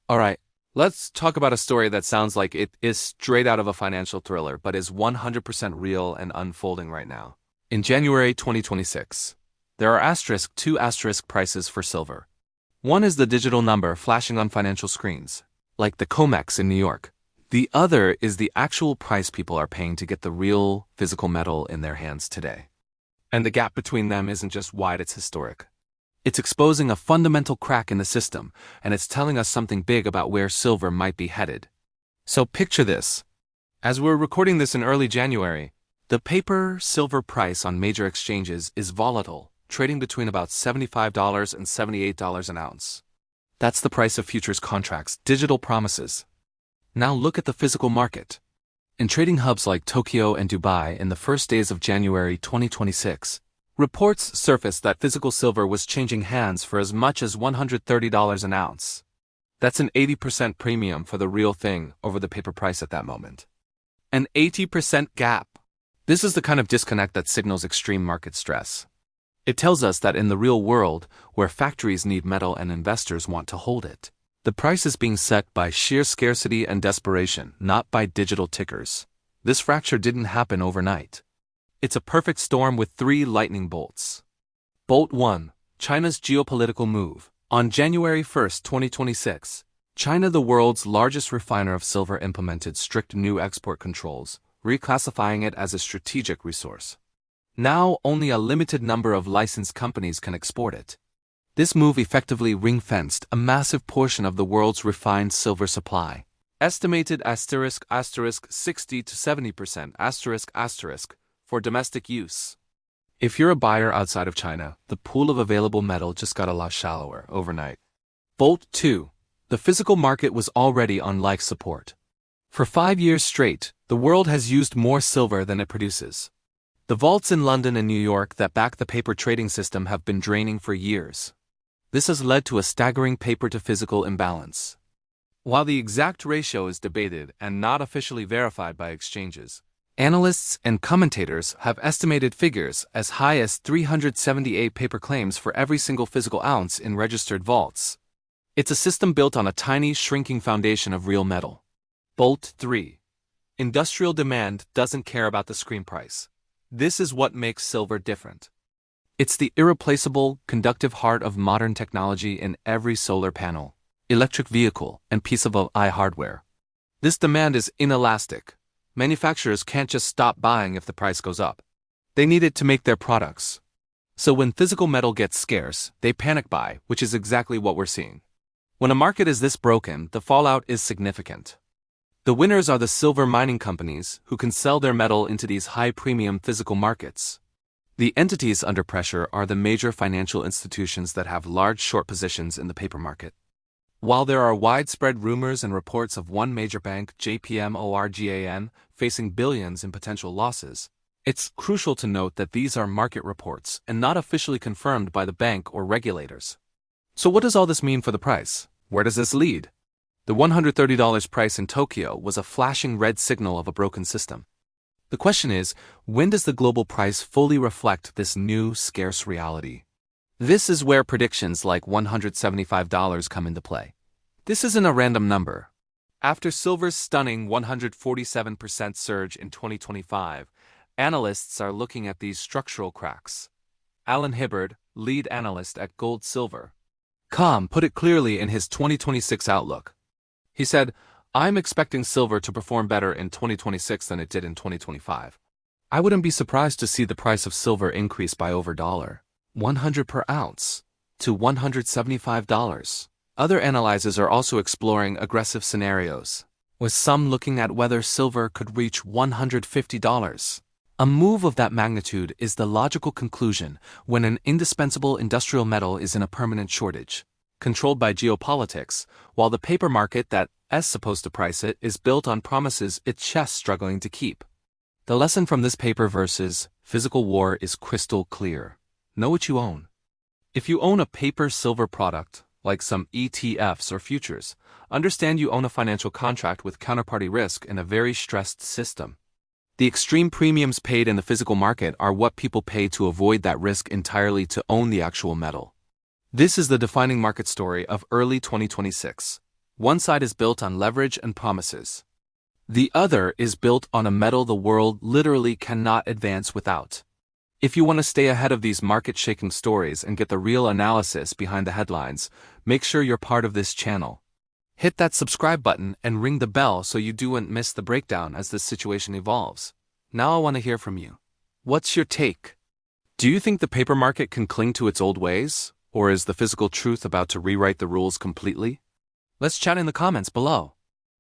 Alright, let's talk about a story that sounds like it is straight out of a financial thriller, but is 100% real and unfolding right now. In January 2026, there are two prices for silver. One is the digital number flashing on financial screens, like the COMEX in New York. The other is the actual price people are paying to get the real physical metal in their hands today. And the gap between them isn't just wide, it's historic. It's exposing a fundamental crack in the system, and it's telling us something big about where silver might be headed. So picture this. As we're recording this in early January, the paper silver price on major exchanges is volatile, trading between about $75 and $78 an ounce. That's the price of futures contracts, digital promises. Now look at the physical market. In trading hubs like Tokyo and Dubai in the first days of January 2026, reports surfaced that physical silver was changing hands for as much as $130 an ounce. That's an 80% premium for the real thing over the paper price at that moment. An 80% gap. This is the kind of disconnect that signals extreme market stress. It tells us that in the real world, where factories need metal and investors want to hold it, the price is being set by sheer scarcity and desperation, not by digital tickers. This fracture didn't happen overnight. It's a perfect storm with 3 lightning bolts. Bolt 1. China's geopolitical move. On January 1, 2026, China, the world's largest refiner of silver, implemented strict new export controls, reclassifying it as a strategic resource. Now, only a limited number of licensed companies can export it. This move effectively ring-fenced a massive portion of the world's refined silver supply. Estimated *** 60 to 70% *** for domestic use. If you're a buyer outside of China, the pool of available metal just got a lot shallower overnight. Bolt 2. The physical market was already on life support. For 5 years straight, the world has used more silver than it produces. The vaults in London and New York that back the paper trading system have been draining for years. This has led to a staggering paper-to-physical imbalance. While the exact ratio is debated and not officially verified by exchanges, analysts and commentators have estimated figures as high as 378 paper claims for every single physical ounce in registered vaults. It's a system built on a tiny, shrinking foundation of real metal. Bolt 3. Industrial demand doesn't care about the screen price. This is what makes silver different. It's the irreplaceable, conductive heart of modern technology in every solar panel, electric vehicle, and piece of AI hardware. This demand is inelastic. Manufacturers can't just stop buying if the price goes up. They need it to make their products. So when physical metal gets scarce, they panic buy, which is exactly what we're seeing. When a market is this broken, the fallout is significant. The winners are the silver mining companies, who can sell their metal into these high-premium physical markets. The entities under pressure are the major financial institutions that have large short positions in the paper market. While there are widespread rumors and reports of one major bank, JPMorgan, facing billions in potential losses, it's crucial to note that these are market reports and not officially confirmed by the bank or regulators. So what does all this mean for the price? Where does this lead? The $130 price in Tokyo was a flashing red signal of a broken system. The question is, when does the global price fully reflect this new, scarce reality? This is where predictions like $175 come into play. This isn't a random number. After silver's stunning 147% surge in 2025, analysts are looking at these structural cracks. Alan Hibbard, lead analyst at Gold Silver, put it clearly in his 2026 outlook. He said, "I'm expecting silver to perform better in 2026 than it did in 2025. I wouldn't be surprised to see the price of silver increase by over $100 per ounce to $175. Other analysts are also exploring aggressive scenarios, with some looking at whether silver could reach $150. A move of that magnitude is the logical conclusion when an indispensable industrial metal is in a permanent shortage, controlled by geopolitics, while the paper market that is supposed to price it is built on promises it's just struggling to keep. The lesson from this paper versus physical war is crystal clear. Know what you own. If you own a paper-silver product, like some ETFs or futures, understand you own a financial contract with counterparty risk in a very stressed system. The extreme premiums paid in the physical market are what people pay to avoid that risk entirely to own the actual metal. This is the defining market story of early 2026. One side is built on leverage and promises. The other is built on a metal the world literally cannot advance without. If you want to stay ahead of these market-shaking stories and get the real analysis behind the headlines, make sure you're part of this channel. Hit that subscribe button and ring the bell so you don't miss the breakdown as this situation evolves. Now I want to hear from you. What's your take? Do you think the paper market can cling to its old ways, or is the physical truth about to rewrite the rules completely? Let's chat in the comments below.